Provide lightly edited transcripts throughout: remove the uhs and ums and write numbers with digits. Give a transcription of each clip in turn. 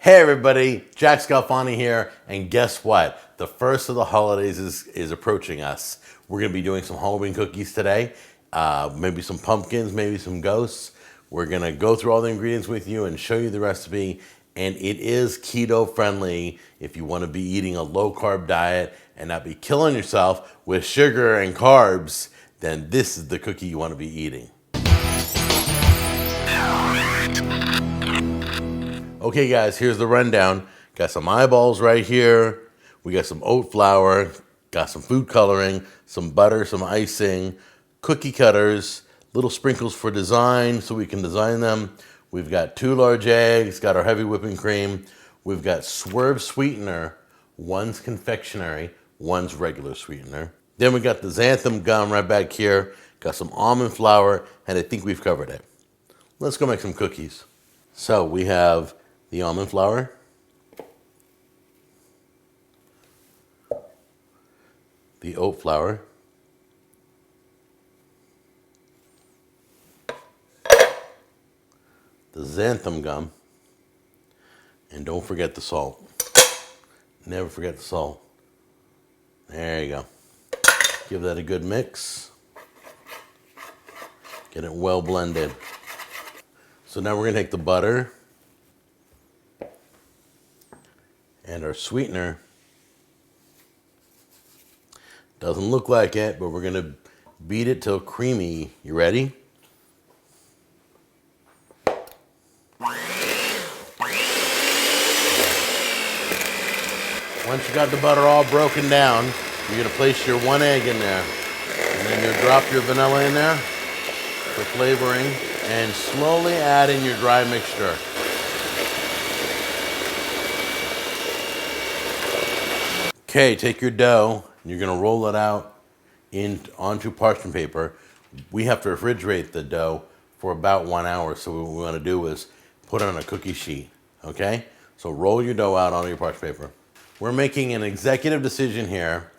Hey everybody, Jack Scalfani here, and guess what? The first of the holidays is approaching us. We're going to be doing some Halloween cookies today, maybe some pumpkins, maybe some ghosts. We're going to go through all the ingredients with you and show you the recipe, and it is keto friendly if you want to be eating a low carb diet and not be killing yourself with sugar and carbs, then this is the cookie you want to be eating. Okay guys, here's the rundown. Got some eyeballs right here. We got some oat flour, got some food coloring, some butter, some icing, cookie cutters, little sprinkles for design so we can design them. We've got 2 large eggs, got our heavy whipping cream. We've got Swerve Sweetener, one's confectionery, one's regular sweetener. Then we got the xanthan gum right back here, got some almond flour, and I think we've covered it. Let's go make some cookies. So we have the almond flour, the oat flour, the xanthan gum, and don't forget the salt. Never forget the salt. There you go. Give that a good mix. Get it well blended. So now we're going to take the butter and our sweetener. Doesn't look like it, but we're going to beat it till creamy. You ready? Once you got the butter all broken down, you're going to place your 1 egg in there. And then you'll drop your vanilla in there for flavoring and slowly add in your dry mixture. Okay, take your dough, and you're going to roll it out onto parchment paper. We have to refrigerate the dough for about 1 hour, so what we want to do is put it on a cookie sheet, okay? So roll your dough out onto your parchment paper. We're making an executive decision here,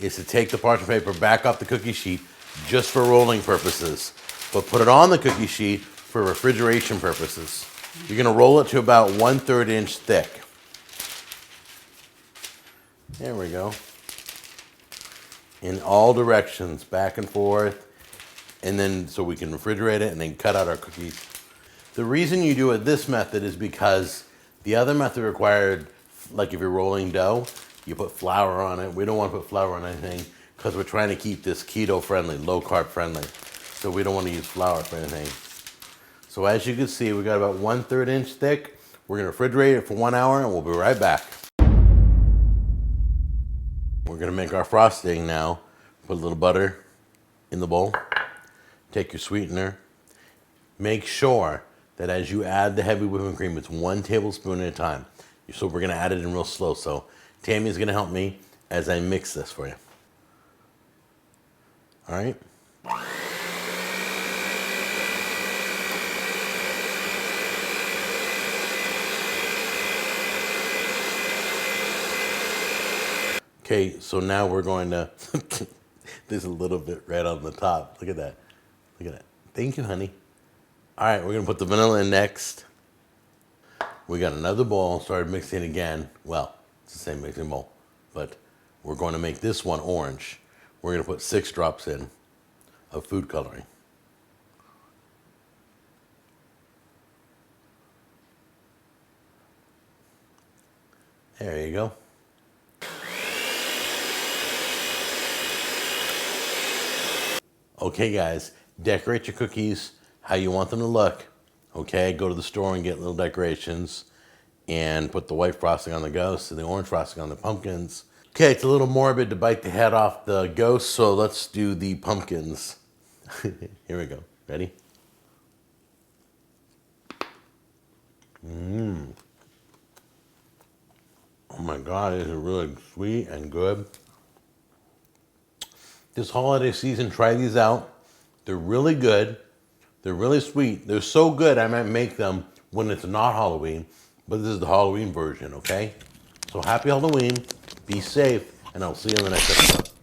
is to take the parchment paper back off the cookie sheet just for rolling purposes, but put it on the cookie sheet for refrigeration purposes. You're going to roll it to about 1/3 inch thick. There we go. In all directions, back and forth, and then so we can refrigerate it and then cut out our cookies. The reason you do it this method is because the other method required, like if you're rolling dough, you put flour on it. We don't want to put flour on anything because we're trying to keep this keto friendly, low carb friendly. So we don't want to use flour for anything. So as you can see, we got about 1/3 inch thick. We're going to refrigerate it for 1 hour and we'll be right back. We're going to make our frosting now. Put a little butter in the bowl. Take your sweetener. Make sure that as you add the heavy whipping cream, it's 1 tablespoon at a time. So we're going to add it in real slow. So Tammy's going to help me as I mix this for you. All right? Okay, so now we're going to, there's a little bit right on the top. Look at that. Look at that. Thank you, honey. All right, we're going to put the vanilla in next. We got another bowl, started mixing again. Well, it's the same mixing bowl, but we're going to make this one orange. We're going to put 6 drops in of food coloring. There you go. Okay guys, decorate your cookies how you want them to look. Okay, go to the store and get little decorations and put the white frosting on the ghosts and the orange frosting on the pumpkins. Okay, it's a little morbid to bite the head off the ghosts, so let's do the pumpkins. Here we go. Ready? Oh my God, these are really sweet and good. This holiday season, try these out. They're really good. They're really sweet. They're so good I might make them when it's not Halloween, but this is the Halloween version, okay? So happy Halloween, be safe, and I'll see you in the next episode.